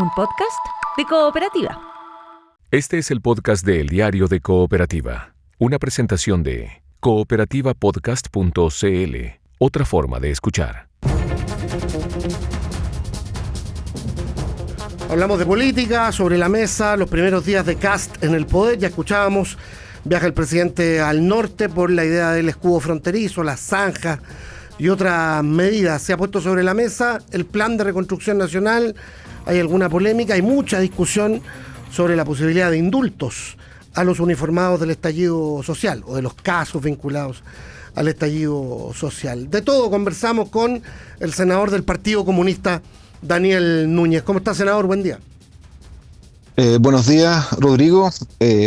un podcast de Cooperativa. Este es el podcast de El Diario de Cooperativa, una presentación de cooperativapodcast.cl, otra forma de escuchar. Hablamos de política, sobre la mesa, los primeros días de Kast en el poder. Ya escuchábamos, viaja el presidente al norte por la idea del escudo fronterizo, las zanjas y otras medidas. Se ha puesto sobre la mesa el plan de reconstrucción nacional. Hay alguna polémica, hay mucha discusión sobre la posibilidad de indultos a los uniformados del estallido social o de los casos vinculados al estallido social. De todo conversamos con el senador del Partido Comunista, Daniel Núñez. ¿Cómo está, senador? Buen día. Buenos días, Rodrigo.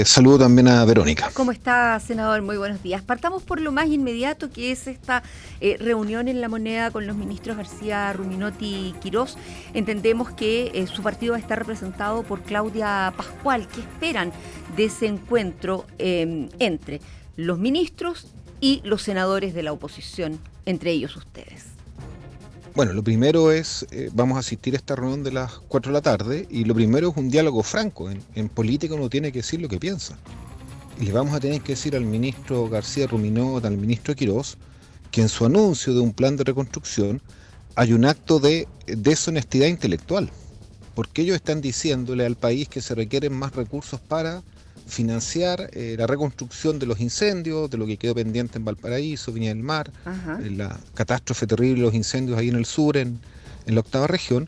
Saludo también a Verónica. ¿Cómo está, senador? Muy buenos días. Partamos por lo más inmediato, que es esta reunión en La Moneda con los ministros García, Ruminotti y Quirós. Entendemos que su partido va a estar representado por Claudia Pascual. ¿Qué esperan de ese encuentro entre los ministros y los senadores de la oposición, entre ellos ustedes? Bueno, lo primero es, vamos a asistir a esta reunión de las 4 de la tarde, y lo primero es un diálogo franco. En política uno tiene que decir lo que piensa. Y le vamos a tener que decir al ministro García Ruminotti, al ministro Quirós, que en su anuncio de un plan de reconstrucción hay un acto de deshonestidad intelectual, porque ellos están diciéndole al país que se requieren más recursos para financiar la reconstrucción de los incendios, de lo que quedó pendiente en Valparaíso, Viña del Mar, la catástrofe terrible de los incendios ahí en el sur, en la octava región,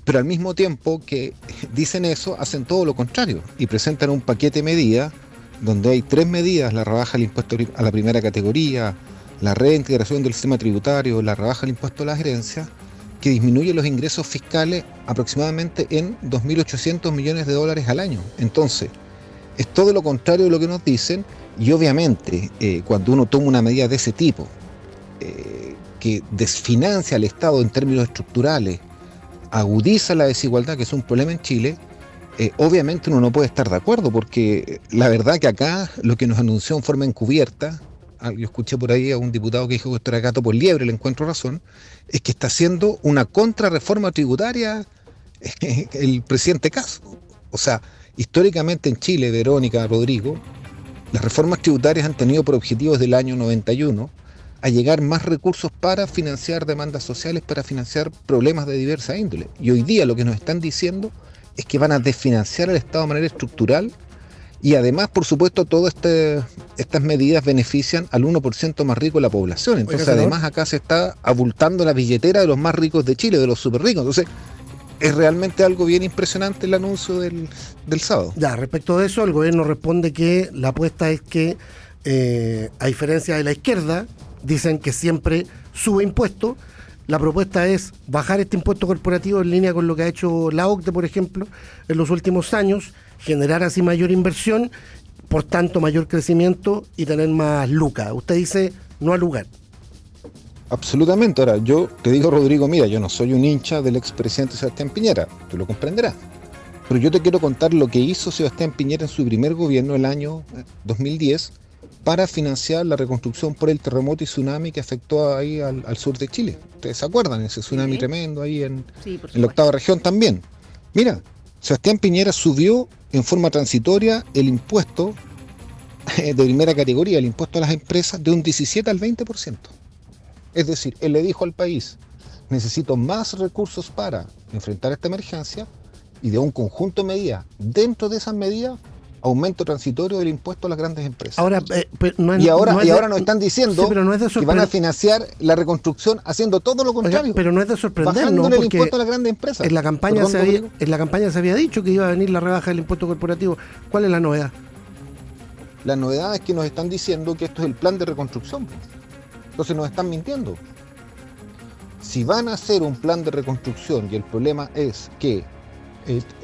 pero al mismo tiempo que dicen eso, hacen todo lo contrario y presentan un paquete de medidas donde hay 3 medidas: la rebaja del impuesto a la primera categoría, la reintegración del sistema tributario, la rebaja del impuesto a las herencias, que disminuye los ingresos fiscales aproximadamente en $2.800 millones al año. Entonces, es todo lo contrario de lo que nos dicen, y obviamente cuando uno toma una medida de ese tipo, que desfinancia al Estado en términos estructurales, agudiza la desigualdad, que es un problema en Chile, obviamente uno no puede estar de acuerdo, porque la verdad que acá lo que nos anunció en forma encubierta, yo escuché por ahí a un diputado que dijo que esto era gato por liebre, le encuentro razón, es que está haciendo una contrarreforma tributaria el presidente Kast. O sea, históricamente en Chile, Verónica, Rodrigo, las reformas tributarias han tenido por objetivo desde el año 91 a llegar más recursos para financiar demandas sociales, para financiar problemas de diversa índole. Y hoy día lo que nos están diciendo es que van a desfinanciar al Estado de manera estructural, y además, por supuesto, todas estas medidas benefician al 1% más rico de la población. Entonces, además, acá se está abultando la billetera de los más ricos de Chile, de los súper ricos. Entonces, es realmente algo bien impresionante el anuncio del sábado. Ya, respecto de eso, el gobierno responde que la apuesta es que, a diferencia de la izquierda, dicen que siempre sube impuestos. La propuesta es bajar este impuesto corporativo en línea con lo que ha hecho la OCDE, por ejemplo, en los últimos años, generar así mayor inversión, por tanto mayor crecimiento y tener más lucas. Usted dice no al lugar. Absolutamente. Ahora, yo te digo, Rodrigo, mira, yo no soy un hincha del expresidente Sebastián Piñera, tú lo comprenderás, pero yo te quiero contar lo que hizo Sebastián Piñera en su primer gobierno, el año 2010, para financiar la reconstrucción por el terremoto y tsunami que afectó ahí al sur de Chile. ¿Ustedes se acuerdan? Ese tsunami tremendo ahí en la octava región también. Mira, Sebastián Piñera subió en forma transitoria el impuesto de primera categoría, el impuesto a las empresas, de un 17 al 20%. Es decir, él le dijo al país: necesito más recursos para enfrentar esta emergencia, y de un conjunto de medidas. Dentro de esas medidas, aumento transitorio del impuesto a las grandes empresas. Ahora, ahora nos están diciendo que van a financiar la reconstrucción haciendo todo lo contrario. Pero no es de sorprender, bajándole el impuesto a las grandes empresas. En la campaña se había dicho que iba a venir la rebaja del impuesto corporativo. ¿Cuál es la novedad? La novedad es que nos están diciendo que esto es el plan de reconstrucción. Entonces nos están mintiendo. Si van a hacer un plan de reconstrucción y el problema es que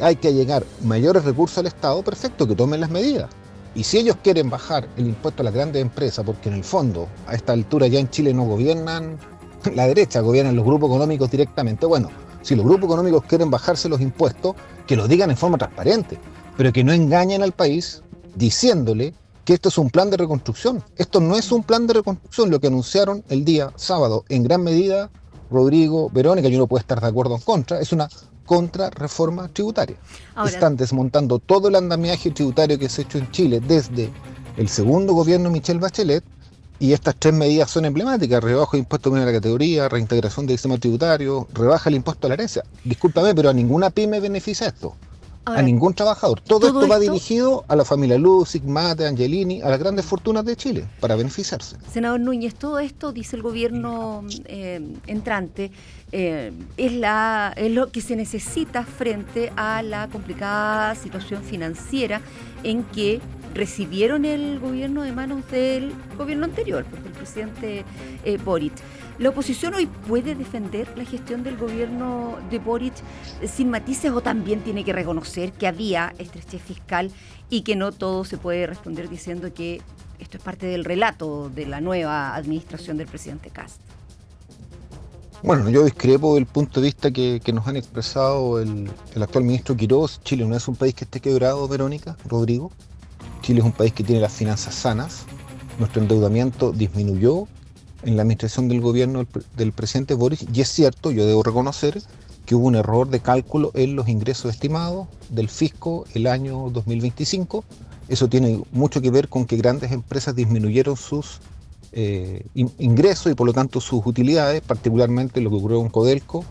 hay que llegar mayores recursos al Estado, perfecto, que tomen las medidas. Y si ellos quieren bajar el impuesto a las grandes empresas, porque en el fondo, a esta altura ya en Chile no gobiernan la derecha, gobiernan los grupos económicos directamente. Bueno, si los grupos económicos quieren bajarse los impuestos, que lo digan en forma transparente, pero que no engañen al país diciéndole que esto es un plan de reconstrucción. Esto no es un plan de reconstrucción. Lo que anunciaron el día sábado, en gran medida, Rodrigo, Verónica, yo no puedo estar de acuerdo en contra, es una contrarreforma tributaria. Ahora, están desmontando todo el andamiaje tributario que se ha hecho en Chile desde el segundo gobierno de Michelle Bachelet, y estas 3 medidas son emblemáticas: rebajo de impuesto de primera categoría, reintegración del sistema tributario, rebaja el impuesto a la herencia. Discúlpame, pero a ninguna pyme beneficia esto. ahora, A ningún trabajador. Todo esto va esto, dirigido a la familia Lusig, Mate, Angelini, a las grandes fortunas de Chile, para beneficiarse. senador Núñez, todo esto, dice el gobierno entrante, es lo que se necesita frente a la complicada situación financiera en que recibieron el gobierno de manos del gobierno anterior, pues, del presidente Boric. ¿La oposición hoy puede defender la gestión del gobierno de Boric sin matices, o también tiene que reconocer que había estrechez fiscal y que no todo se puede responder diciendo que esto es parte del relato de la nueva administración del presidente Kast? Bueno, yo discrepo del punto de vista que nos han expresado el actual ministro Quirós. Chile no es un país que esté quebrado, Verónica, Rodrigo. Chile es un país que tiene las finanzas sanas. Nuestro endeudamiento disminuyó en la administración del gobierno del presidente Boric, y es cierto, yo debo reconocer que hubo un error de cálculo en los ingresos estimados del fisco el año 2025. Eso tiene mucho que ver con que grandes empresas disminuyeron sus ingresos y por lo tanto sus utilidades, particularmente lo que ocurrió con Codelco,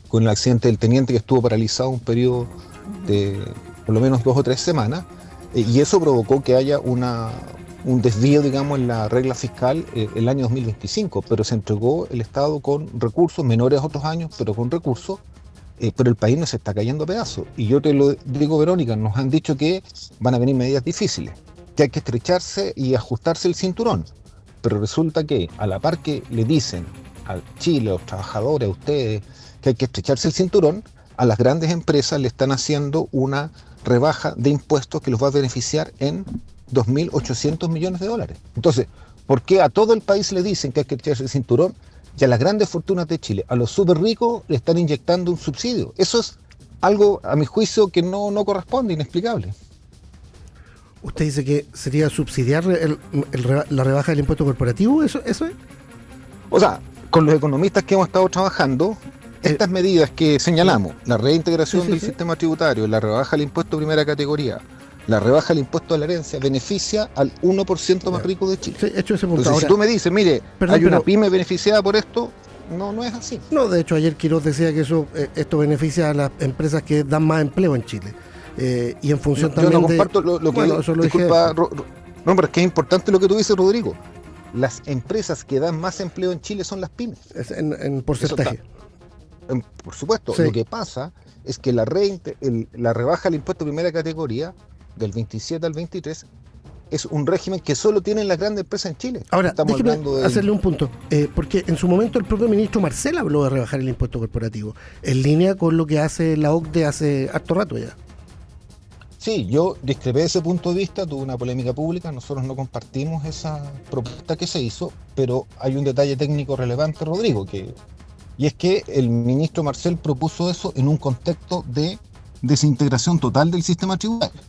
con el accidente del teniente, que estuvo paralizado un periodo de por lo menos 2 o 3 semanas, y eso provocó que haya un desvío, digamos, en la regla fiscal el año 2025, pero se entregó el Estado con recursos menores a otros años, pero con recursos, pero el país no se está cayendo a pedazos. Y yo te lo digo, Verónica, nos han dicho que van a venir medidas difíciles, que hay que estrecharse y ajustarse el cinturón, pero resulta que a la par que le dicen a Chile, a los trabajadores, a ustedes, que hay que estrecharse el cinturón, a las grandes empresas le están haciendo una rebaja de impuestos que los va a beneficiar en 2.800 millones de dólares. Entonces, ¿por qué a todo el país le dicen que hay que echarse el cinturón y a las grandes fortunas de Chile, a los súper ricos, le están inyectando un subsidio? Eso es algo, a mi juicio, que no corresponde, inexplicable. ¿Usted dice que sería subsidiar la rebaja del impuesto corporativo? ¿Eso es? O sea, con los economistas que hemos estado trabajando, estas medidas que señalamos, la reintegración del sistema tributario, la rebaja del impuesto de primera categoría, la rebaja del impuesto a la herencia, beneficia al 1% más rico de Chile. Sí, hecho ese punto. Entonces, ahora, si tú me dices, mire, perdón, hay una pyme beneficiada por esto, no es así. No, de hecho ayer Quirós decía que esto beneficia a las empresas que dan más empleo en Chile. Y en función también yo no comparto lo que... Bueno, eso lo disculpa, no, pero es que es importante lo que tú dices, Rodrigo. Las empresas que dan más empleo en Chile son las pymes. En porcentaje. Por supuesto, sí. Lo que pasa es que la rebaja del impuesto de primera categoría del 27 al 23 es un régimen que solo tienen las grandes empresas en Chile. Ahora, déjeme hacerle un punto, porque en su momento el propio ministro Marcel habló de rebajar el impuesto corporativo, en línea con lo que hace la OCDE hace harto rato ya. Sí, yo discrepé de ese punto de vista, tuve una polémica pública, nosotros no compartimos esa propuesta que se hizo, pero hay un detalle técnico relevante, Rodrigo, y es que el ministro Marcel propuso eso en un contexto de desintegración total del sistema tributario.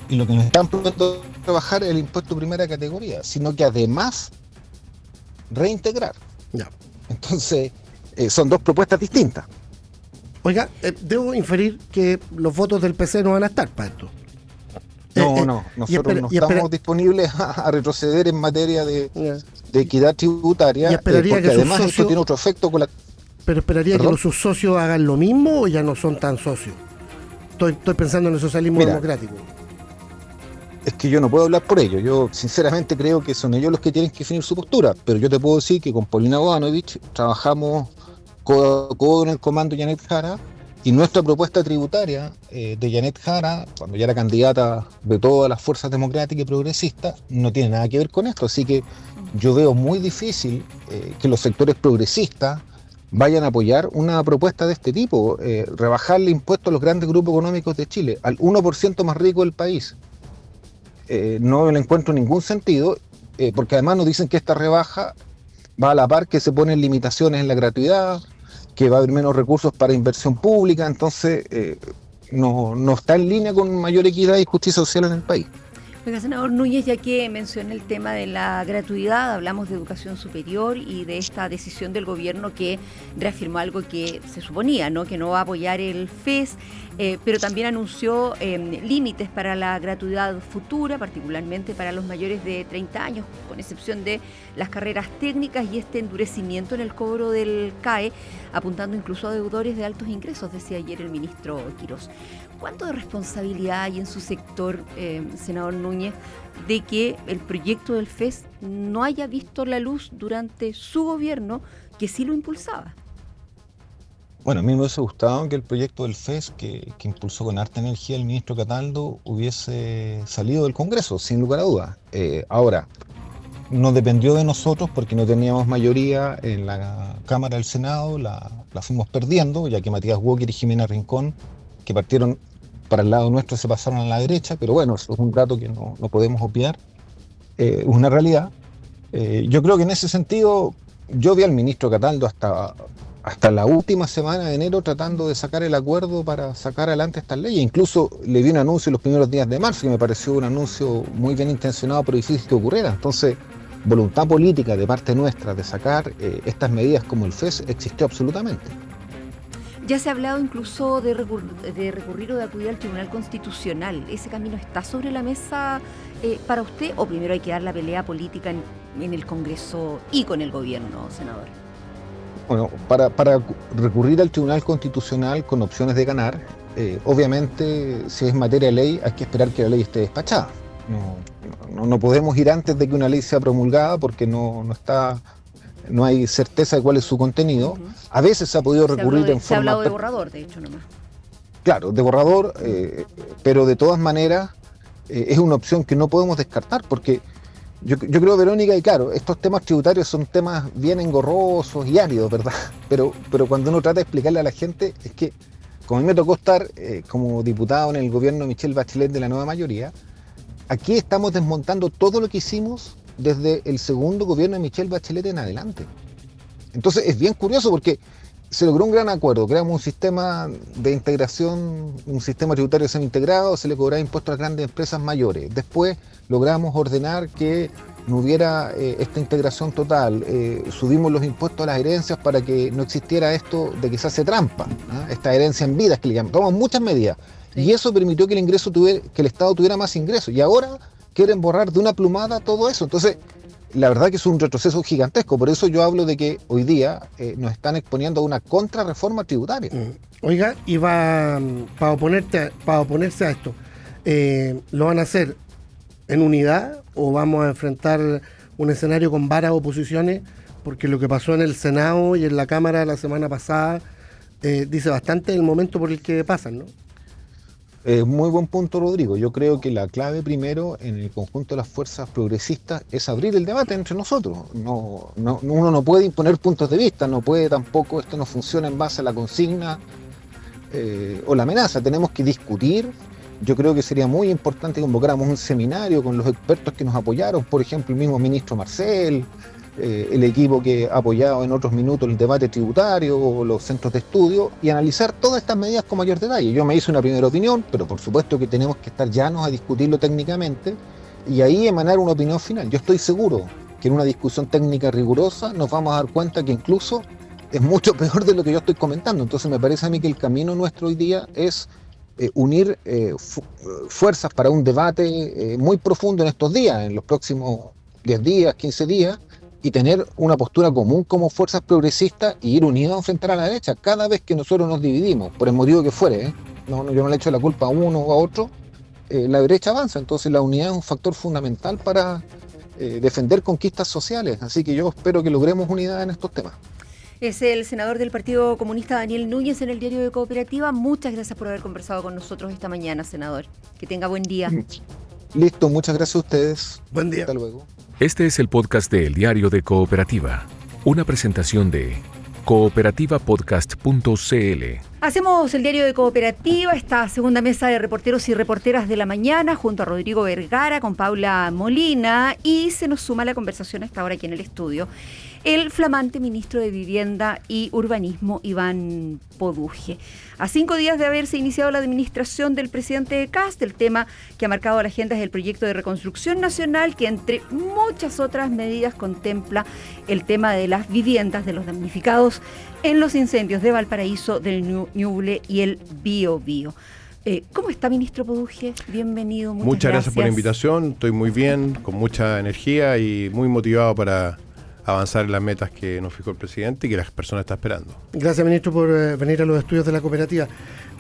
Y lo que nos están proponiendo es rebajar el impuesto de primera categoría, sino que además reintegrar. Ya. Entonces, son dos propuestas distintas. Oiga, debo inferir que los votos del PC no van a estar para esto. No, nosotros no estamos disponibles a retroceder en materia de equidad tributaria, porque que además esto tiene otro efecto con la... Pero esperaría que sus socios hagan lo mismo, o ya no son tan socios. Estoy pensando en el socialismo democrático. Es que yo no puedo hablar por ellos. Yo sinceramente creo que son ellos los que tienen que definir su postura, pero yo te puedo decir que con Paulina Bodanovich trabajamos codo a codo en el comando Janet Jara, y nuestra propuesta tributaria de Janet Jara, cuando ya era candidata de todas las fuerzas democráticas y progresistas, no tiene nada que ver con esto. Así que yo veo muy difícil que los sectores progresistas vayan a apoyar una propuesta de este tipo, rebajarle impuestos a los grandes grupos económicos de Chile, al 1% más rico del país. No le encuentro ningún sentido, porque además nos dicen que esta rebaja va a la par que se ponen limitaciones en la gratuidad, que va a haber menos recursos para inversión pública, entonces no está en línea con mayor equidad y justicia social en el país. Oiga, senador Núñez, ya que menciona el tema de la gratuidad, hablamos de educación superior y de esta decisión del gobierno que reafirmó algo que se suponía, ¿no? Que no va a apoyar el FES, pero también anunció límites para la gratuidad futura, particularmente para los mayores de 30 años, con excepción de las carreras técnicas y este endurecimiento en el cobro del CAE, apuntando incluso a deudores de altos ingresos, decía ayer el ministro Quirós. ¿Cuánto de responsabilidad hay en su sector, senador Núñez, de que el proyecto del FES no haya visto la luz durante su gobierno, que sí lo impulsaba? Bueno, a mí me hubiese gustado que el proyecto del FES, que impulsó con harta energía el ministro Cataldo, hubiese salido del Congreso, sin lugar a dudas. Ahora, no dependió de nosotros porque no teníamos mayoría en la Cámara del Senado, la fuimos perdiendo, ya que Matías Walker y Jimena Rincón, que partieron para el lado nuestro, se pasaron a la derecha, pero bueno, eso es un dato que no podemos obviar, es una realidad. Yo creo que en ese sentido, yo vi al ministro Cataldo hasta la última semana de enero tratando de sacar el acuerdo para sacar adelante estas leyes. Incluso le vi un anuncio los primeros días de marzo que me pareció un anuncio muy bien intencionado, pero difícil que ocurriera. Entonces, voluntad política de parte nuestra de sacar estas medidas como el FES existió absolutamente. Ya se ha hablado incluso de recurrir o de acudir al Tribunal Constitucional. ¿Ese camino está sobre la mesa para usted o primero hay que dar la pelea política en el Congreso y con el gobierno, senador? Bueno, para recurrir al Tribunal Constitucional con opciones de ganar, obviamente si es materia de ley hay que esperar que la ley esté despachada. No podemos ir antes de que una ley sea promulgada porque no hay certeza de cuál es su contenido. Uh-huh. A veces se ha podido recurrir en forma... Se ha hablado de borrador, de hecho, nomás. Claro, de borrador, pero de todas maneras es una opción que no podemos descartar porque yo creo, Verónica, y claro, estos temas tributarios son temas bien engorrosos y áridos, ¿verdad? Pero cuando uno trata de explicarle a la gente, es que, como a mí me tocó estar como diputado en el gobierno de Michelle Bachelet de la nueva mayoría, aquí estamos desmontando todo lo que hicimos desde el segundo gobierno de Michelle Bachelet en adelante. Entonces es bien curioso porque se logró un gran acuerdo, creamos un sistema de integración, un sistema tributario semi-integrado, se le cobraba impuestos a las grandes empresas mayores. Después logramos ordenar que no hubiera esta integración total, subimos los impuestos a las herencias para que no existiera esto de que se hace trampa, ¿no? Esta herencia en vidas que le llaman. Tomamos muchas medidas. Sí. Y eso permitió que el Estado tuviera más ingresos. Y ahora quieren borrar de una plumada todo eso. Entonces, la verdad que es un retroceso gigantesco. Por eso yo hablo de que hoy día nos están exponiendo a una contrarreforma tributaria. Oiga, y para oponerse a esto, ¿lo van a hacer en unidad o vamos a enfrentar un escenario con varias oposiciones? Porque lo que pasó en el Senado y en la Cámara la semana pasada dice bastante del momento por el que pasan, ¿no? Muy buen punto, Rodrigo. Yo creo que la clave primero en el conjunto de las fuerzas progresistas es abrir el debate entre nosotros. Uno no puede imponer puntos de vista, no puede tampoco, esto no funciona en base a la consigna o la amenaza. Tenemos que discutir. Yo creo que sería muy importante que convocáramos un seminario con los expertos que nos apoyaron, por ejemplo, el mismo ministro Marcel, el equipo que ha apoyado en otros minutos el debate tributario o los centros de estudio y analizar todas estas medidas con mayor detalle. Yo me hice una primera opinión, pero por supuesto que tenemos que estar llanos a discutirlo técnicamente y ahí emanar una opinión final. Yo estoy seguro que en una discusión técnica rigurosa nos vamos a dar cuenta que incluso es mucho peor de lo que yo estoy comentando. Entonces me parece a mí que el camino nuestro hoy día es unir fuerzas para un debate muy profundo en estos días, en los próximos 10 días, 15 días, y tener una postura común como fuerzas progresistas y ir unidos a enfrentar a la derecha. Cada vez que nosotros nos dividimos, por el motivo que fuere, yo no le echo la culpa a uno o a otro, la derecha avanza. Entonces la unidad es un factor fundamental para defender conquistas sociales. Así que yo espero que logremos unidad en estos temas. Es el senador del Partido Comunista, Daniel Núñez, en el Diario de Cooperativa. Muchas gracias por haber conversado con nosotros esta mañana, senador. Que tenga buen día. Listo, muchas gracias a ustedes. Buen día. Hasta luego. Este es el podcast de El Diario de Cooperativa, una presentación de cooperativapodcast.cl. Hacemos el Diario de Cooperativa, esta segunda mesa de reporteros y reporteras de la mañana, junto a Rodrigo Vergara, con Paula Molina, y se nos suma la conversación a esta hora aquí en el estudio. el flamante ministro de Vivienda y Urbanismo, Iván Poduje. A 5 días de haberse iniciado la administración del presidente Kast, el tema que ha marcado la agenda es el proyecto de reconstrucción nacional, que entre muchas otras medidas contempla el tema de las viviendas de los damnificados en los incendios de Valparaíso, del Ñuble y el Biobío. ¿Cómo está, ministro Poduje? Bienvenido. Muchas gracias por la invitación. Estoy muy bien, con mucha energía y muy motivado para avanzar en las metas que nos fijó el presidente y que las personas están esperando. Gracias, ministro, por venir a los estudios de la cooperativa.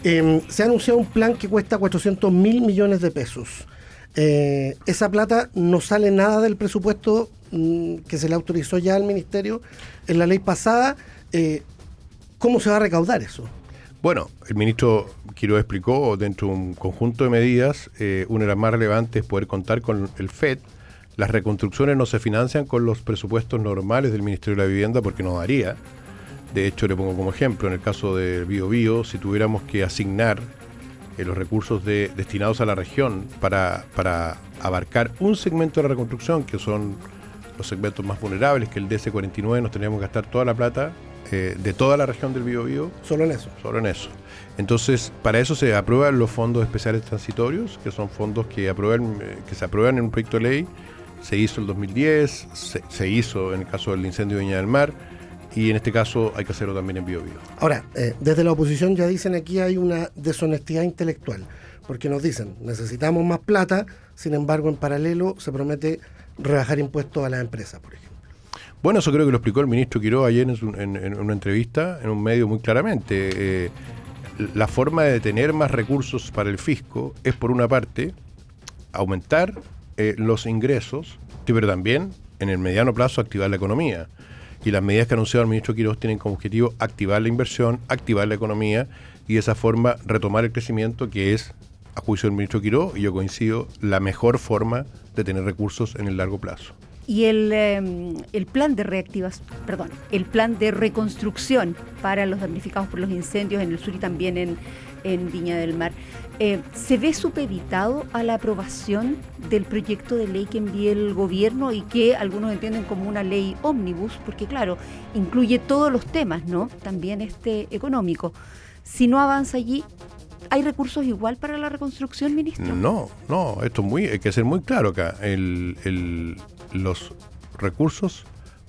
Se ha anunciado un plan que cuesta 400.000 millones de pesos. Esa plata no sale nada del presupuesto que se le autorizó ya al ministerio en la ley pasada. ¿Cómo se va a recaudar eso? Bueno, el ministro Quirós explicó dentro de un conjunto de medidas, una de las más relevantes es poder contar con el FED. Las reconstrucciones no se financian con los presupuestos normales del Ministerio de la Vivienda porque no daría. De hecho, le pongo como ejemplo, en el caso del Biobío, si tuviéramos que asignar los recursos destinados a la región para abarcar un segmento de la reconstrucción, que son los segmentos más vulnerables, que el DC49, nos tendríamos que gastar toda la plata de toda la región del Biobío. Solo en eso. Solo en eso. Entonces, para eso se aprueban los fondos especiales transitorios, que son fondos que se aprueban en un proyecto de ley. Se hizo el 2010, se hizo en el caso del incendio de Viña del Mar, y en este caso hay que hacerlo también en Biobío. Ahora, desde la oposición ya dicen aquí hay una deshonestidad intelectual, porque nos dicen, necesitamos más plata, sin embargo, en paralelo se promete rebajar impuestos a las empresas, por ejemplo. Bueno, eso creo que lo explicó el ministro Quirós ayer en una entrevista en un medio muy claramente. La forma de tener más recursos para el fisco es, por una parte, aumentar los ingresos, pero también, en el mediano plazo, activar la economía. Y las medidas que ha anunciado el ministro Quirós tienen como objetivo activar la inversión, activar la economía y de esa forma retomar el crecimiento, que es, a juicio del ministro Quirós, y yo coincido, la mejor forma de tener recursos en el largo plazo. Y el plan de reconstrucción para los damnificados por los incendios en el sur y también en Viña del Mar, ¿se ve supeditado a la aprobación del proyecto de ley que envíe el gobierno y que algunos entienden como una ley ómnibus? Porque claro, incluye todos los temas, ¿no? También económico. Si no avanza allí, ¿hay recursos igual para la reconstrucción, ministro? No, esto hay que ser muy claro acá. Los recursos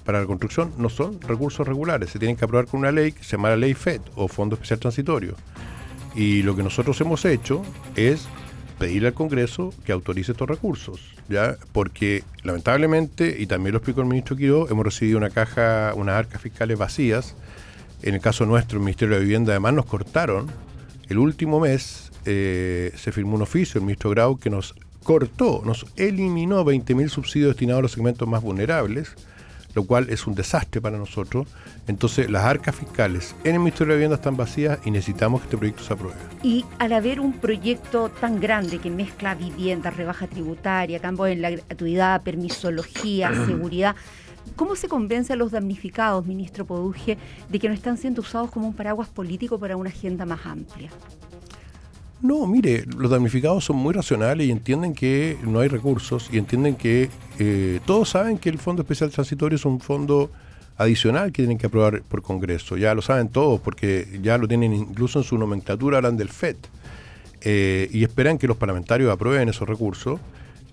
para la construcción no son recursos regulares, se tienen que aprobar con una ley que se llama la ley FED o Fondo Especial Transitorio. Y lo que nosotros hemos hecho es pedirle al Congreso que autorice estos recursos, ¿ya? Porque lamentablemente, y también lo explicó el ministro Quirós, hemos recibido unas arcas fiscales vacías. En el caso nuestro, el Ministerio de la Vivienda, además nos cortaron. El último mes se firmó un oficio, el ministro Grau, que nos eliminó 20.000 subsidios destinados a los segmentos más vulnerables, lo cual es un desastre para nosotros. Entonces, las arcas fiscales en el Ministerio de la Vivienda están vacías y necesitamos que este proyecto se apruebe. Y al haber un proyecto tan grande que mezcla vivienda, rebaja tributaria, campo en la gratuidad, permisología, seguridad, ¿cómo se convence a los damnificados, ministro Poduje, de que no están siendo usados como un paraguas político para una agenda más amplia? No, mire, los damnificados son muy racionales y entienden que no hay recursos y entienden que todos saben que el Fondo Especial Transitorio es un fondo adicional que tienen que aprobar por Congreso. Ya lo saben todos porque ya lo tienen incluso en su nomenclatura, hablan del FED. Y esperan que los parlamentarios aprueben esos recursos.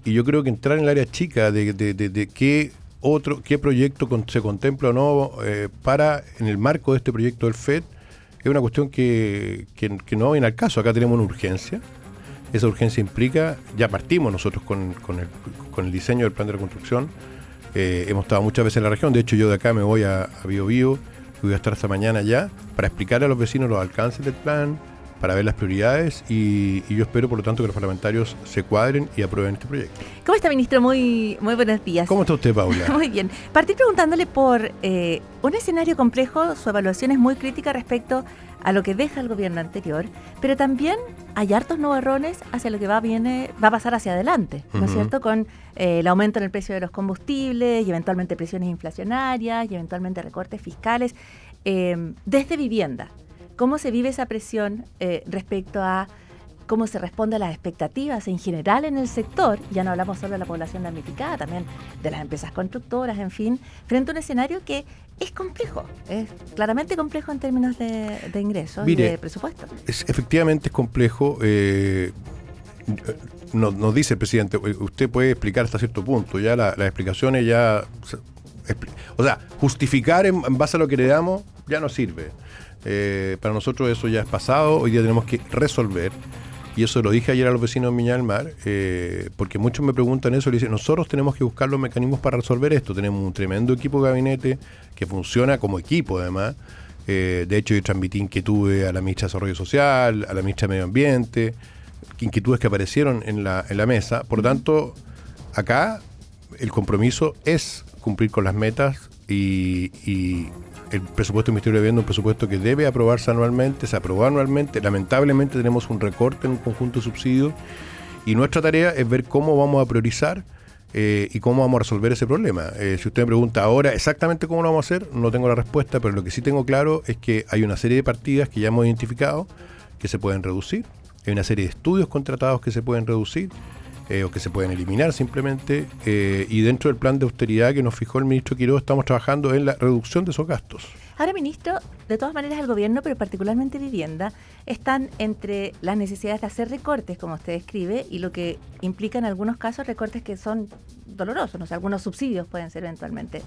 Y yo creo que entrar en el área chica de qué proyecto se contempla o no en el marco de este proyecto del FED, es una cuestión que no viene al caso. Acá tenemos una urgencia. Esa urgencia implica, ya partimos nosotros con el diseño del plan de reconstrucción. Hemos estado muchas veces en la región. De hecho, yo de acá me voy a Biobío, voy a estar hasta mañana ya, para explicarle a los vecinos los alcances del plan, para ver las prioridades y yo espero, por lo tanto, que los parlamentarios se cuadren y aprueben este proyecto. ¿Cómo está, ministro? Muy buenos días. ¿Cómo está usted, Paula? Muy bien. Partí preguntándole por un escenario complejo. Su evaluación es muy crítica respecto a lo que deja el gobierno anterior, pero también hay hartos nubarrones hacia lo que va a pasar hacia adelante, ¿no es cierto? Con el aumento en el precio de los combustibles y eventualmente presiones inflacionarias y eventualmente recortes fiscales. Desde vivienda, ¿cómo se vive esa presión respecto a cómo se responde a las expectativas en general en el sector, ya no hablamos solo de la población damnificada, también de las empresas constructoras, en fin, frente a un escenario que es complejo, es claramente complejo en términos de ingresos. Mire, y de presupuesto. Efectivamente es complejo. Nos dice el presidente, usted puede explicar hasta cierto punto, ya las explicaciones ya... O sea, justificar en base a lo que le damos ya no sirve. Para nosotros eso ya es pasado, hoy día tenemos que resolver. Y eso lo dije ayer a los vecinos de Viña del Mar, porque muchos me preguntan eso y dicen, nosotros tenemos que buscar los mecanismos para resolver esto. Tenemos un tremendo equipo de gabinete que funciona como equipo además. De hecho, yo transmití inquietudes a la ministra de Desarrollo Social, a la ministra de Medio Ambiente, inquietudes que aparecieron en la mesa. Por lo tanto, acá el compromiso es cumplir con las metas y el presupuesto del Ministerio de Vivienda es un presupuesto que debe aprobarse anualmente, se aprobó anualmente. Lamentablemente tenemos un recorte en un conjunto de subsidios y nuestra tarea es ver cómo vamos a priorizar y cómo vamos a resolver ese problema. Si usted me pregunta ahora exactamente cómo lo vamos a hacer, no tengo la respuesta, pero lo que sí tengo claro es que hay una serie de partidas que ya hemos identificado que se pueden reducir, hay una serie de estudios contratados que se pueden reducir o que se pueden eliminar simplemente, y dentro del plan de austeridad que nos fijó el ministro Quirós estamos trabajando en la reducción de esos gastos. Ahora, ministro, de todas maneras el gobierno, pero particularmente vivienda, están entre las necesidades de hacer recortes, como usted describe, y lo que implica en algunos casos recortes que son dolorosos, no sé, algunos subsidios pueden ser eventualmente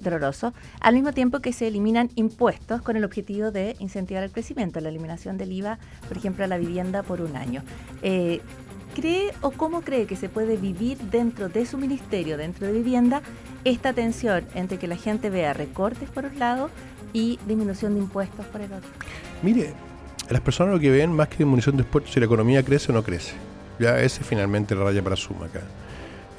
dolorosos, al mismo tiempo que se eliminan impuestos con el objetivo de incentivar el crecimiento, la eliminación del IVA, por ejemplo, a la vivienda por un año. ¿Cree o cómo cree que se puede vivir dentro de su ministerio, dentro de vivienda, esta tensión entre que la gente vea recortes por un lado y disminución de impuestos por el otro? Mire, las personas lo que ven más que disminución de impuestos, si la economía crece o no crece. Ya ese es finalmente la raya para suma acá.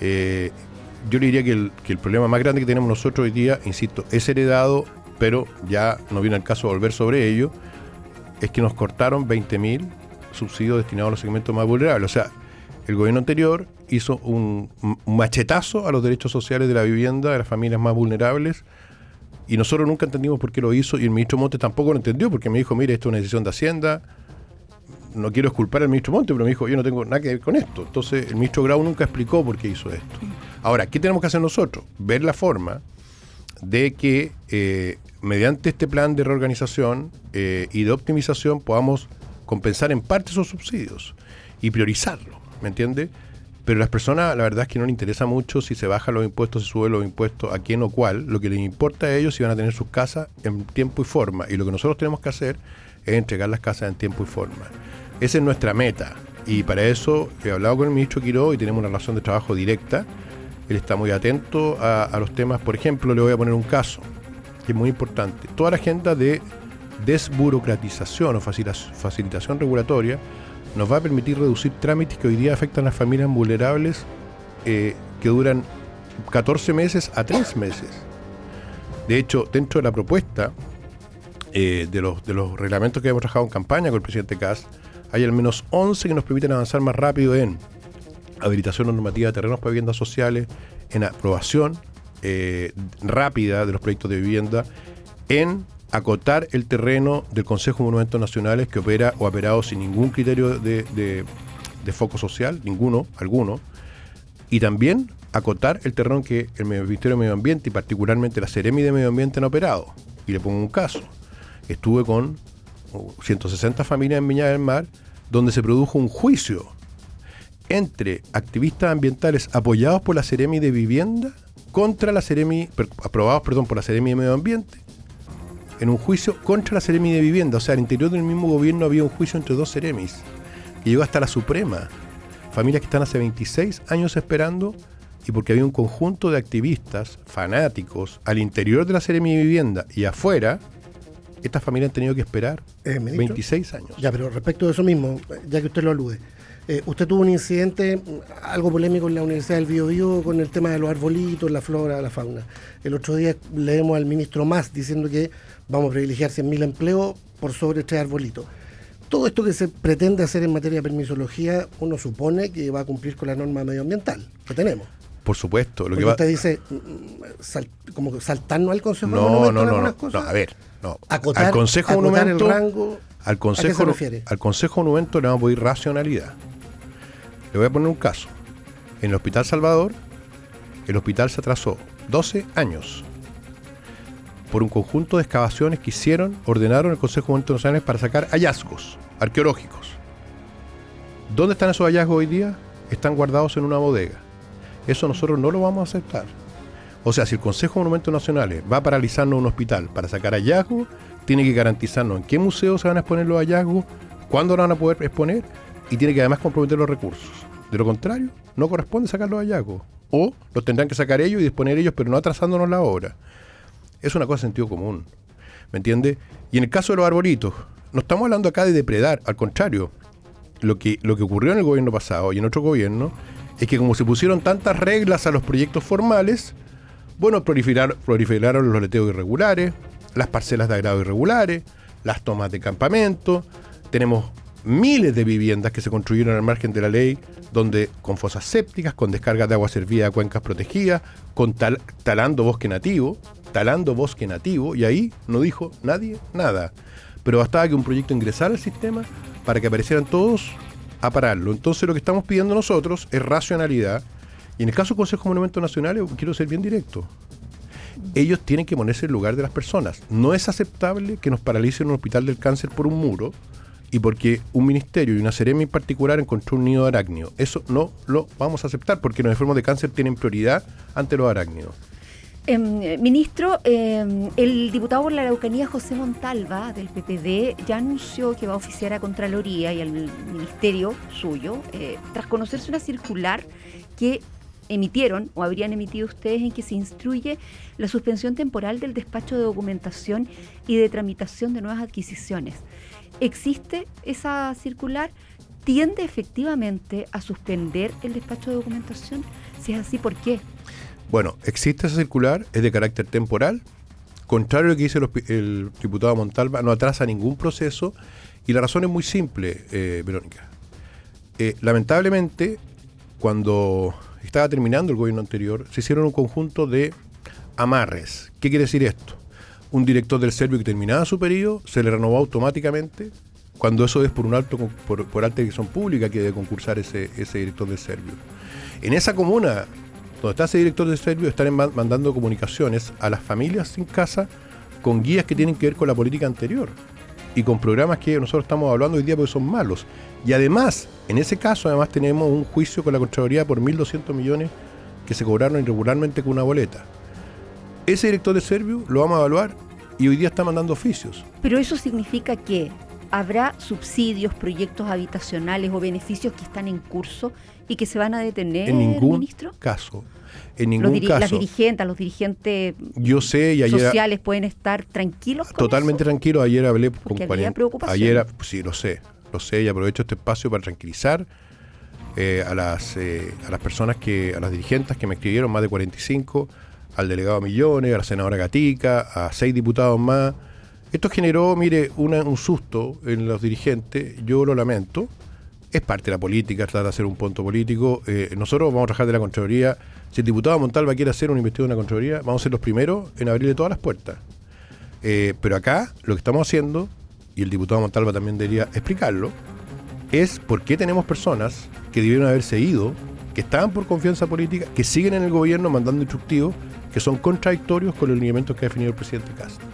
Yo le diría que el problema más grande que tenemos nosotros hoy día, insisto, es heredado, pero ya no viene el caso de volver sobre ello, es que nos cortaron 20.000 subsidios destinados a los segmentos más vulnerables. O sea, el gobierno anterior hizo un machetazo a los derechos sociales de la vivienda de las familias más vulnerables y nosotros nunca entendimos por qué lo hizo y el ministro Montes tampoco lo entendió porque me dijo, mire, esto es una decisión de Hacienda, no quiero exculpar al ministro Montes, pero me dijo, yo no tengo nada que ver con esto. Entonces el ministro Grau nunca explicó por qué hizo esto. Ahora, ¿qué tenemos que hacer nosotros? Ver la forma de que mediante este plan de reorganización y de optimización podamos compensar en parte esos subsidios y priorizarlo, ¿me entiende? Pero a las personas la verdad es que no les interesa mucho si se bajan los impuestos, se suben los impuestos, a quién o cuál. Lo que les importa a ellos es si van a tener sus casas en tiempo y forma. Y lo que nosotros tenemos que hacer es entregar las casas en tiempo y forma. Esa es nuestra meta. Y para eso he hablado con el ministro Quirós y tenemos una relación de trabajo directa. Él está muy atento a los temas. Por ejemplo, le voy a poner un caso que es muy importante. Toda la agenda de desburocratización o facilitación regulatoria nos va a permitir reducir trámites que hoy día afectan a las familias vulnerables que duran 14 meses a 3 meses. De hecho, dentro de la propuesta de los reglamentos que hemos trabajado en campaña con el presidente Kast, hay al menos 11 que nos permiten avanzar más rápido en habilitación normativa de terrenos para viviendas sociales, en aprobación rápida de los proyectos de vivienda, en acotar el terreno del Consejo de Monumentos Nacionales que opera o ha operado sin ningún criterio de foco social, alguno, y también acotar el terreno que el Ministerio de Medio Ambiente y particularmente la Seremi de Medio Ambiente han operado. Y le pongo un caso. Estuve con 160 familias en Viña del Mar donde se produjo un juicio entre activistas ambientales apoyados por la Seremi de Vivienda contra la Seremi, aprobados por la Seremi de Medio Ambiente, en un juicio contra la Seremi de Vivienda. O sea, al interior del mismo gobierno había un juicio entre dos Seremis y llegó hasta la Suprema. Familias que están hace 26 años esperando y porque había un conjunto de activistas fanáticos al interior de la Seremi de Vivienda y afuera, estas familias han tenido que esperar 26 años. Ya, pero respecto de eso mismo, ya que usted lo alude, usted tuvo un incidente algo polémico en la Universidad del Biobío con el tema de los arbolitos, la flora, la fauna. El otro día leemos al ministro Mas diciendo que vamos a privilegiar 100.000 empleos por sobre 3 arbolitos. Todo esto que se pretende hacer en materia de permisología, uno supone que va a cumplir con la norma medioambiental que tenemos. Por supuesto. Porque usted dice, como saltarnos al Consejo de Monumentos en algunas cosas. No, a ver. No. Acotar, al Consejo acotar Monumento, el rango. Al qué se refiere? Al Consejo Monumento le vamos a pedir racionalidad. Le voy a poner un caso. En el Hospital Salvador, el hospital se atrasó 12 años por un conjunto de excavaciones que ordenaron el Consejo Monumento Nacional para sacar hallazgos arqueológicos. ¿Dónde están esos hallazgos hoy día? Están guardados en una bodega. Eso nosotros no lo vamos a aceptar. O sea, si el Consejo de Monumentos Nacionales va a paralizarnos un hospital para sacar hallazgos, tiene que garantizarnos en qué museo se van a exponer los hallazgos, cuándo lo van a poder exponer, y tiene que además comprometer los recursos. De lo contrario, no corresponde sacar los hallazgos. O los tendrán que sacar ellos y disponer ellos, pero no atrasándonos la obra. Es una cosa de sentido común. ¿Me entiende? Y en el caso de los arbolitos, no estamos hablando acá de depredar, al contrario. Lo que ocurrió en el gobierno pasado y en otro gobierno es que como se pusieron tantas reglas a los proyectos formales, bueno, proliferaron los leteos irregulares, las parcelas de agrado irregulares, las tomas de campamento. Tenemos miles de viviendas que se construyeron al margen de la ley, donde con fosas sépticas, con descargas de agua servida a cuencas protegidas, con talando bosque nativo, y ahí no dijo nadie nada. Pero bastaba que un proyecto ingresara al sistema para que aparecieran todos a pararlo. Entonces lo que estamos pidiendo nosotros es racionalidad. Y en el caso del Consejo de Monumentos Nacionales, quiero ser bien directo. Ellos tienen que ponerse en el lugar de las personas. No es aceptable que nos paralicen un hospital del cáncer por un muro y porque un ministerio y una seremi en particular encontró un nido de arácnido. Eso no lo vamos a aceptar porque los enfermos de cáncer tienen prioridad ante los arácnidos. Ministro, el diputado por la Araucanía José Montalva del PPD ya anunció que va a oficiar a Contraloría y al ministerio suyo tras conocerse una circular que emitieron o habrían emitido ustedes en que se instruye la suspensión temporal del despacho de documentación y de tramitación de nuevas adquisiciones. ¿Existe esa circular? ¿Tiende efectivamente a suspender el despacho de documentación? Si es así, ¿por qué? Bueno, existe esa circular, es de carácter temporal, contrario a lo que dice el diputado Montalva, no atrasa ningún proceso y la razón es muy simple, Verónica. Lamentablemente, cuando estaba terminando el gobierno anterior, se hicieron un conjunto de amarres. ¿Qué quiere decir esto? Un director del Servio que terminaba su periodo se le renovó automáticamente, cuando eso es por alta dirección pública que debe concursar ese director del Servio. En esa comuna donde está ese director del Servio, están mandando comunicaciones a las familias sin casa con guías que tienen que ver con la política anterior y con programas que nosotros estamos hablando hoy día porque son malos. Y además, en ese caso, tenemos un juicio con la Contraloría por 1.200 millones que se cobraron irregularmente con una boleta. Ese director del Servio lo vamos a evaluar y hoy día está mandando oficios. Pero eso significa que habrá subsidios, proyectos habitacionales o beneficios que están en curso y que se van a detener, en ningún ministro. Caso. En ningún caso. Los dirigentes yo sé, y ayer, sociales pueden estar tranquilos con totalmente eso? Tranquilos. Ayer hablé con 40. Preocupación. Sí, lo sé y aprovecho este espacio para tranquilizar a las personas a las dirigentes que me escribieron, más de 45, al delegado Millones, a la senadora Gatica, a 6 diputados más. Esto generó, un susto en los dirigentes, yo lo lamento, es parte de la política, trata de hacer un punto político. Nosotros vamos a trabajar de la Contraloría. Si el diputado Montalva quiere hacer una investigación de la Contraloría, vamos a ser los primeros en abrirle todas las puertas. Pero acá lo que estamos haciendo, y el diputado Montalva también debería explicarlo, es por qué tenemos personas que debieron haberse ido, que estaban por confianza política, que siguen en el gobierno mandando instructivos que son contradictorios con los lineamientos que ha definido el presidente Castro.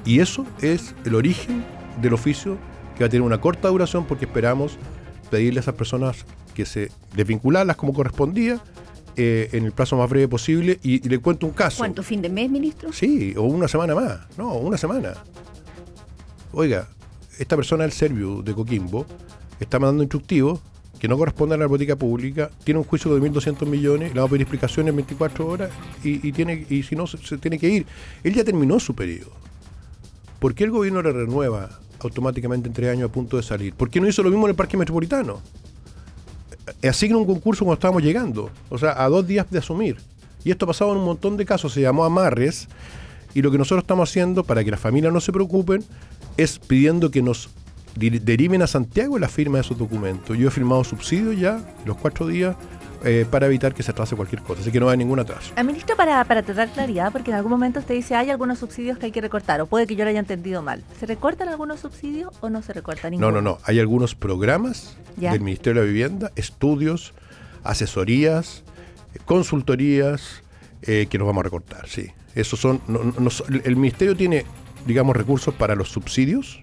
Y eso es el origen del oficio que va a tener una corta duración porque esperamos pedirle a esas personas que se desvincularlas como correspondía en el plazo más breve posible y le cuento un caso. ¿Cuánto, fin de mes, ministro? Sí, o una semana más. No, una semana. Oiga, esta persona del Servio de Coquimbo está mandando instructivos que no corresponden a la política pública, tiene un juicio de 1.200 millones, le vamos a pedir explicaciones en 24 horas y si no se tiene que ir. Él ya terminó su periodo. ¿Por qué el gobierno le renueva automáticamente en 3 años a punto de salir? ¿Por qué no hizo lo mismo en el Parque Metropolitano? Asigna un concurso cuando estábamos llegando, o sea, a 2 días de asumir. Y esto ha pasado en un montón de casos, se llamó amarres, y lo que nosotros estamos haciendo para que las familias no se preocupen es pidiendo que nos deriven a Santiago la firma de esos documentos. Yo he firmado subsidios ya, los 4 días, para evitar que se atrase cualquier cosa. Así que no hay ningún atraso. Ministro, para tratar claridad, porque en algún momento usted dice hay algunos subsidios que hay que recortar, o puede que yo lo haya entendido mal. ¿Se recortan algunos subsidios o no se recorta ninguno? No. Hay algunos programas del Ministerio de la Vivienda, estudios, asesorías, consultorías, que nos vamos a recortar, sí. Esos son, el Ministerio tiene, digamos, recursos para los subsidios,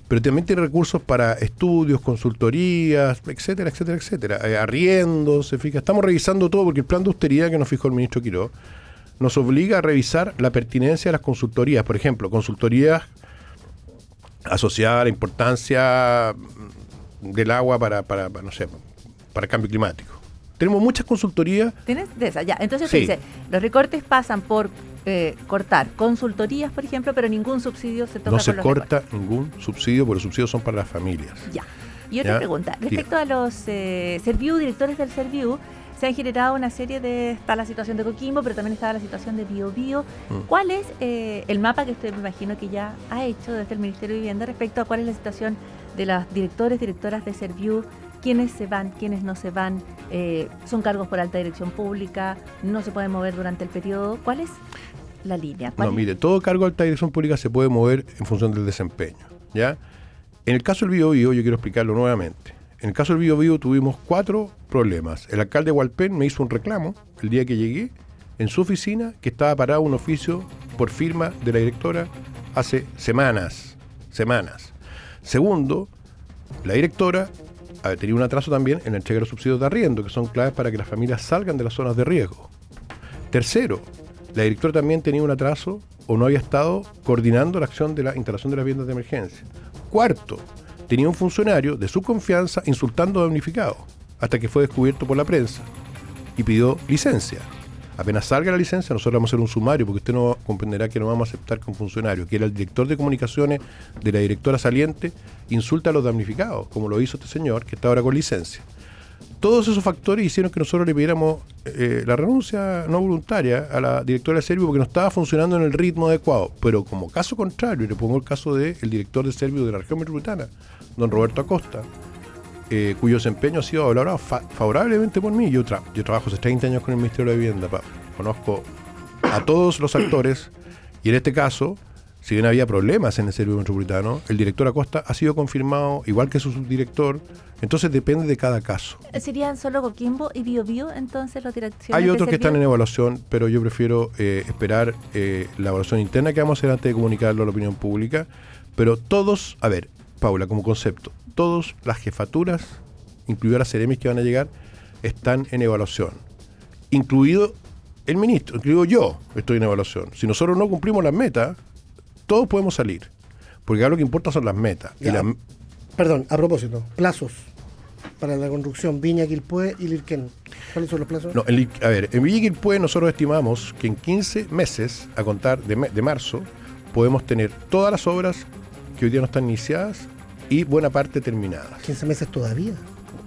pero también tiene recursos para estudios, consultorías, etcétera, etcétera, etcétera. Arriendos, se fija. Estamos revisando todo porque el plan de austeridad que nos fijó el ministro Quirós nos obliga a revisar la pertinencia de las consultorías. Por ejemplo, consultorías asociadas a la importancia del agua para el cambio climático. Tenemos muchas consultorías. ¿Tienes de esas? Ya. Entonces Sí. usted dice, los recortes pasan por cortar consultorías, por ejemplo, pero ningún subsidio se toca No se con los corta recortes. ningún subsidio, porque los subsidios son para las familias. Ya. Y otra Ya. pregunta. Respecto a los Serviu, directores del Serviu, se han generado una serie de... Está la situación de Coquimbo, pero también está la situación de Biobío. ¿Cuál es el mapa que usted me imagino que ya ha hecho desde el Ministerio de Vivienda respecto a cuál es la situación de los directores, directoras de Serviu? ¿Quiénes se van, quiénes no se van? ¿Son cargos por alta dirección pública? ¿No se pueden mover durante el periodo? ¿Cuál es la línea? No, mire, todo cargo de alta dirección pública se puede mover en función del desempeño, ¿ya? En el caso del Biobío, yo quiero explicarlo nuevamente. En el caso del Biobío tuvimos 4 problemas. El alcalde de Hualpén me hizo un reclamo el día que llegué en su oficina, que estaba parado un oficio por firma de la directora hace semanas. Segundo, la directora tenía un atraso también en la entrega de los subsidios de arriendo, que son claves para que las familias salgan de las zonas de riesgo. Tercero, la directora también tenía un atraso o no había estado coordinando la acción de la instalación de las viviendas de emergencia. Cuarto, tenía un funcionario de su confianza insultando a damnificados, hasta que fue descubierto por la prensa y pidió licencia. Apenas salga la licencia, nosotros vamos a hacer un sumario, porque usted no comprenderá que no vamos a aceptar que un funcionario, que era el director de comunicaciones de la directora saliente, insulta a los damnificados, como lo hizo este señor, que está ahora con licencia. Todos esos factores hicieron que nosotros le pidiéramos la renuncia no voluntaria a la directora de Serviu, porque no estaba funcionando en el ritmo adecuado. Pero como caso contrario, le pongo el caso del director de Serviu de la región metropolitana, don Roberto Acosta, cuyo desempeño ha sido valorado favorablemente por mí. Yo trabajo hace 30 años con el Ministerio de Vivienda, conozco a todos los actores, y en este caso, si bien había problemas en el Serviu metropolitano, el director Acosta ha sido confirmado, igual que su subdirector. Entonces depende de cada caso. ¿Serían solo Coquimbo y Biobío entonces las direcciones? Hay otros de que están en Serviu? evaluación, pero yo prefiero esperar la evaluación interna que vamos a hacer antes de comunicarlo a la opinión pública. Pero todos, a ver, Paula, como concepto, todas las jefaturas, incluidas las seremis que van a llegar, están en evaluación. Incluido el ministro, incluido yo, estoy en evaluación. Si nosotros no cumplimos las metas, todos podemos salir. Porque acá lo que importa son las metas. Perdón, a propósito, plazos para la construcción Viña, Quilpué y Lirquén. ¿Cuáles son los plazos? No, en Viña y Quilpué nosotros estimamos que en 15 meses, a contar de marzo, podemos tener todas las obras que hoy día no están iniciadas y buena parte terminadas. 15 meses todavía,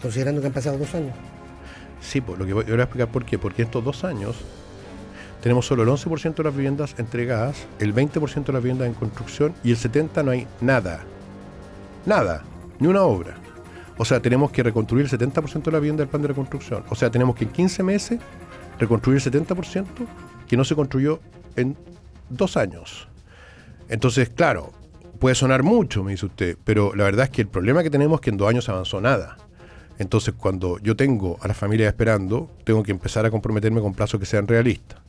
considerando que han pasado 2 años. Sí, pues lo que voy a explicar por qué. Porque estos 2 años tenemos solo el 11% de las viviendas entregadas, el 20% de las viviendas en construcción y el 70% no hay nada. Nada, ni una obra. O sea, tenemos que reconstruir el 70% de la vivienda del plan de reconstrucción. O sea, tenemos que en 15 meses reconstruir el 70% que no se construyó en 2 años. Entonces, claro, puede sonar mucho, me dice usted, pero la verdad es que el problema que tenemos es que en 2 años avanzó nada. Entonces, cuando yo tengo a las familias esperando, tengo que empezar a comprometerme con plazos que sean realistas.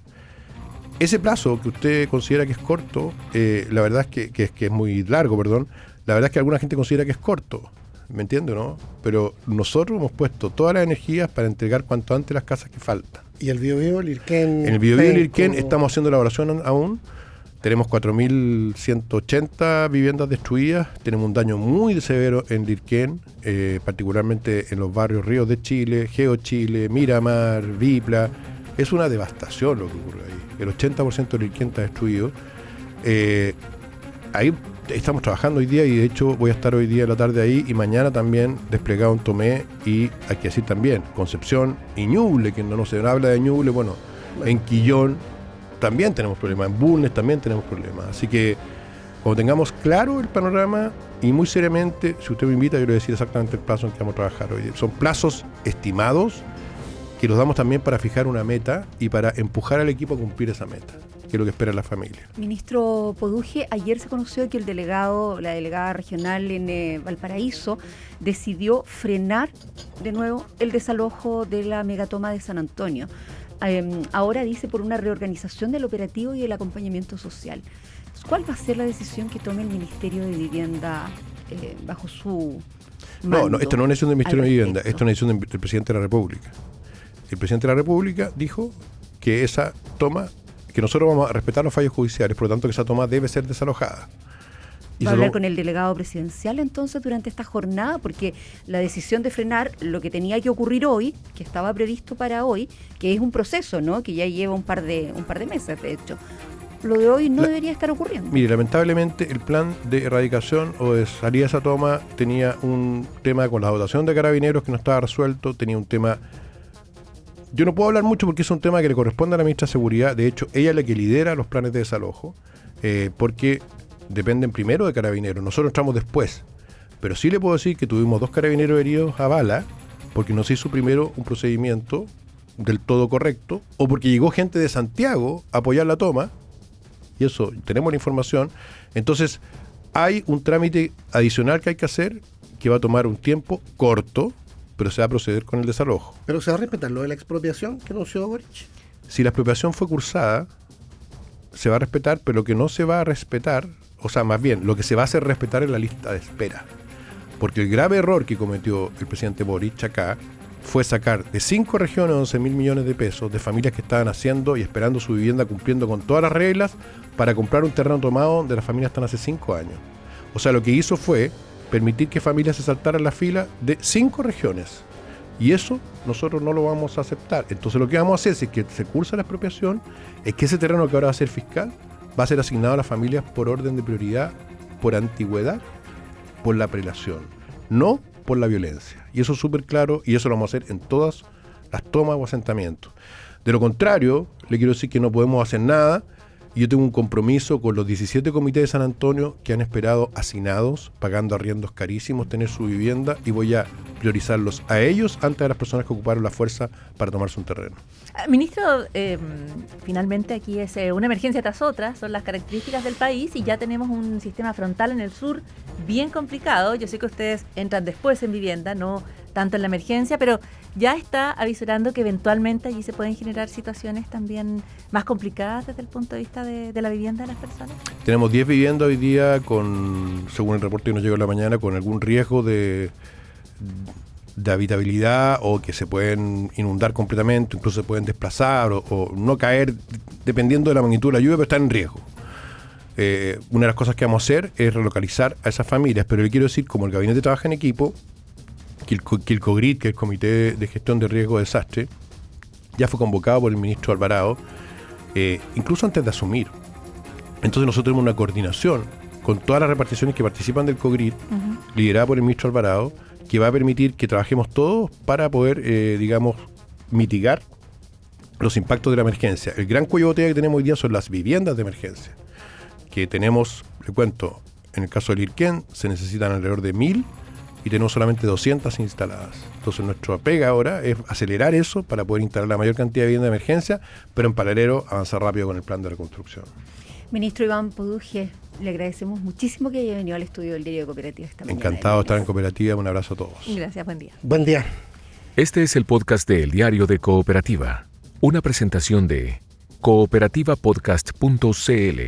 Ese plazo que usted considera que es corto, la verdad es que es muy largo, perdón. La verdad es que alguna gente considera que es corto. ¿Me entiende, no? Pero nosotros hemos puesto todas las energías para entregar cuanto antes las casas que faltan. ¿Y el Biobío, Lirquén? En el Biobío y Lirquén estamos haciendo la evaluación aún. Tenemos 4.180 viviendas destruidas. Tenemos un daño muy severo en Lirquén, particularmente en los barrios Ríos de Chile, Geo Chile, Miramar, Vipla. Es una devastación lo que ocurre ahí. El 80% de Lirquén está destruido. Ahí estamos trabajando hoy día y de hecho voy a estar hoy día en la tarde ahí y mañana también desplegado en Tomé y hay que decir también Concepción y Ñuble, que no se habla de Ñuble, bueno, en Quillón también tenemos problemas, en Bulnes también tenemos problemas, así que cuando tengamos claro el panorama y muy seriamente, si usted me invita yo le voy a decir exactamente el plazo en que vamos a trabajar hoy día. Son plazos estimados que los damos también para fijar una meta y para empujar al equipo a cumplir esa meta, que es lo que espera la familia. Ministro Poduje, ayer se conoció que la delegada regional en Valparaíso, decidió frenar de nuevo el desalojo de la megatoma de San Antonio. Ahora dice por una reorganización del operativo y el acompañamiento social. ¿Cuál va a ser la decisión que tome el Ministerio de Vivienda bajo su mando? No, esto no es una decisión del Ministerio de Vivienda, esto es una decisión del presidente de la República. El presidente de la República dijo que esa toma, que nosotros vamos a respetar los fallos judiciales, por lo tanto que esa toma debe ser desalojada. ¿Va a hablar con el delegado presidencial entonces durante esta jornada? Porque la decisión de frenar lo que tenía que ocurrir hoy, que estaba previsto para hoy, que es un proceso, ¿no?, que ya lleva un par de meses, de hecho. Lo de hoy no debería estar ocurriendo. Mire, lamentablemente el plan de erradicación o de salida de esa toma tenía un tema con la dotación de carabineros que no estaba resuelto, tenía un tema... Yo no puedo hablar mucho porque es un tema que le corresponde a la ministra de Seguridad. De hecho, ella es la que lidera los planes de desalojo, porque dependen primero de carabineros. Nosotros entramos después. Pero sí le puedo decir que tuvimos 2 carabineros heridos a bala porque no se hizo primero un procedimiento del todo correcto, o porque llegó gente de Santiago a apoyar la toma, y eso tenemos la información. Entonces, hay un trámite adicional que hay que hacer que va a tomar un tiempo corto, pero se va a proceder con el desalojo. ¿Pero se va a respetar lo de la expropiación que anunció Boric? Si la expropiación fue cursada, se va a respetar, pero lo que no se va a respetar, o sea, más bien, lo que se va a hacer respetar es la lista de espera. Porque el grave error que cometió el presidente Boric acá fue sacar de 5 regiones 11.000 millones de pesos de familias que estaban haciendo y esperando su vivienda, cumpliendo con todas las reglas, para comprar un terreno tomado donde las familias están hace 5 años. O sea, lo que hizo fue permitir que familias se saltaran la fila de 5 regiones. Y eso nosotros no lo vamos a aceptar. Entonces lo que vamos a hacer, si es que se cursa la expropiación, es que ese terreno que ahora va a ser fiscal va a ser asignado a las familias por orden de prioridad, por antigüedad, por la prelación, no por la violencia. Y eso es súper claro, y eso lo vamos a hacer en todas las tomas o asentamientos. De lo contrario, le quiero decir que no podemos hacer nada. Yo tengo un compromiso con los 17 comités de San Antonio que han esperado hacinados, pagando arriendos carísimos, tener su vivienda, y voy a priorizarlos a ellos antes de las personas que ocuparon la fuerza para tomarse un terreno. Ministro, finalmente aquí es una emergencia tras otra, son las características del país, y ya tenemos un sistema frontal en el sur bien complicado. Yo sé que ustedes entran después en vivienda, no tanto en la emergencia, pero ya está avisorando que eventualmente allí se pueden generar situaciones también más complicadas desde el punto de vista de la vivienda de las personas. Tenemos 10 viviendas hoy día según el reporte que nos llegó en la mañana, con algún riesgo de habitabilidad, o que se pueden inundar completamente, incluso se pueden desplazar o no caer, dependiendo de la magnitud de la lluvia, pero están en riesgo. Una de las cosas que vamos a hacer es relocalizar a esas familias, pero le quiero decir, como el gabinete trabaja en equipo, que el COGRID, que es el Comité de Gestión de Riesgo de Desastre, ya fue convocado por el ministro Alvarado, incluso antes de asumir. Entonces nosotros tenemos una coordinación con todas las reparticiones que participan del COGRID, liderada por el ministro Alvarado, que va a permitir que trabajemos todos para poder, mitigar los impactos de la emergencia. El gran cuello de botella que tenemos hoy día son las viviendas de emergencia, que tenemos, le cuento, en el caso del IRQUén se necesitan alrededor de 1.000 y tenemos solamente 200 instaladas. Entonces nuestra pega ahora es acelerar eso para poder instalar la mayor cantidad de vivienda de emergencia, pero en paralelo avanzar rápido con el plan de reconstrucción. Ministro Iván Poduje, le agradecemos muchísimo que haya venido al estudio del Diario de Cooperativa esta mañana. Encantado de estar en Cooperativa, un abrazo a todos. Gracias, buen día. Buen día. Este es el podcast de El Diario de Cooperativa, una presentación de cooperativapodcast.cl.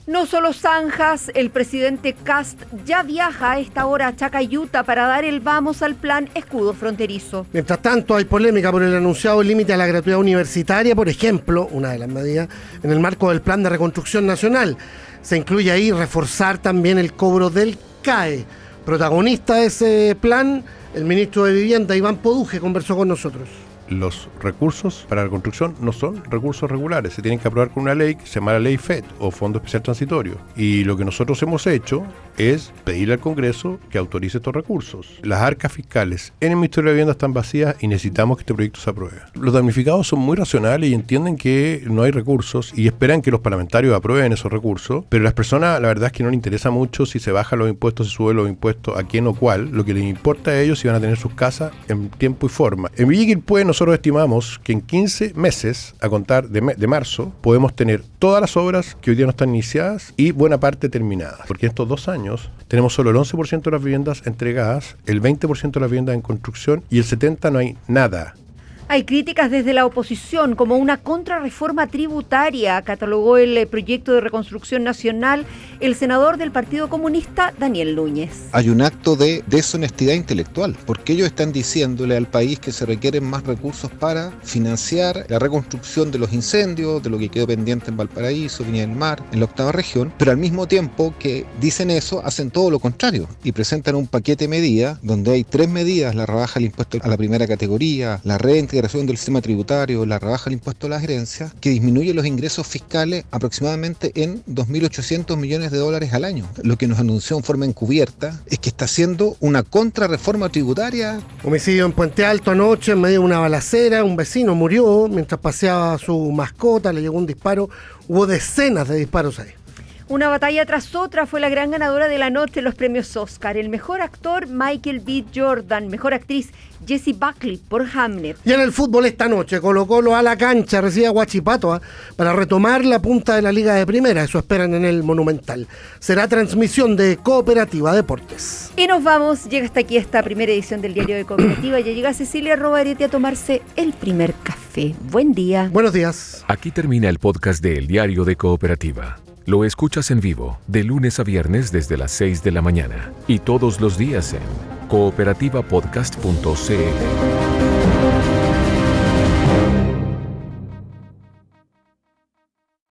No solo zanjas, el presidente Kast ya viaja a esta hora a Chacayuta para dar el vamos al plan escudo fronterizo. Mientras tanto, hay polémica por el anunciado límite a la gratuidad universitaria, por ejemplo, una de las medidas, en el marco del Plan de Reconstrucción Nacional. Se incluye ahí reforzar también el cobro del CAE. Protagonista de ese plan, el ministro de Vivienda, Iván Poduje, conversó con nosotros. Los recursos para la construcción no son recursos regulares, se tienen que aprobar con una ley que se llama la Ley FED o Fondo Especial Transitorio. Y lo que nosotros hemos hecho es pedirle al Congreso que autorice estos recursos. Las arcas fiscales en el Ministerio de Vivienda están vacías y necesitamos que este proyecto se apruebe. Los damnificados son muy racionales y entienden que no hay recursos y esperan que los parlamentarios aprueben esos recursos, pero las personas, la verdad es que no les interesa mucho si se bajan los impuestos, se suben los impuestos, a quién o cuál. Lo que les importa a ellos es si van a tener sus casas en tiempo y forma. En Villa Quilpué nosotros nosotros estimamos que en 15 meses, a contar de marzo, podemos tener todas las obras que hoy día no están iniciadas y buena parte terminadas. Porque en estos 2 años tenemos solo el 11% de las viviendas entregadas, el 20% de las viviendas en construcción y el 70% no hay nada. Hay críticas desde la oposición como una contrarreforma tributaria, catalogó el proyecto de reconstrucción nacional el senador del Partido Comunista, Daniel Núñez. Hay un acto de deshonestidad intelectual, porque ellos están diciéndole al país que se requieren más recursos para financiar la reconstrucción de los incendios, de lo que quedó pendiente en Valparaíso, Viña del Mar, en la 8ª región, pero al mismo tiempo que dicen eso, hacen todo lo contrario y presentan un paquete de medidas donde hay 3 medidas: la rebaja del impuesto a la primera categoría, la reintegración del sistema tributario, la rebaja del impuesto a las herencias, que disminuye los ingresos fiscales aproximadamente en $2.800 millones al año. Lo que nos anunció en forma encubierta es que está haciendo una contrarreforma tributaria. Homicidio en Puente Alto anoche, en medio de una balacera, un vecino murió mientras paseaba a su mascota, le llegó un disparo, hubo decenas de disparos ahí. Una batalla tras otra fue la gran ganadora de la noche en los premios Oscar. El mejor actor, Michael B. Jordan. Mejor actriz, Jessie Buckley por Hamnet. Y en el fútbol esta noche, Colo-Colo a la cancha, recibe a Huachipato para retomar la punta de la Liga de Primera. Eso esperan en el Monumental. Será transmisión de Cooperativa Deportes. Y nos vamos. Llega hasta aquí esta primera edición del Diario de Cooperativa. Ya llega Cecilia Robarete a tomarse el primer café. Buen día. Buenos días. Aquí termina el podcast de El Diario de Cooperativa. Lo escuchas en vivo, de lunes a viernes desde las 6 de la mañana y todos los días en cooperativapodcast.cl.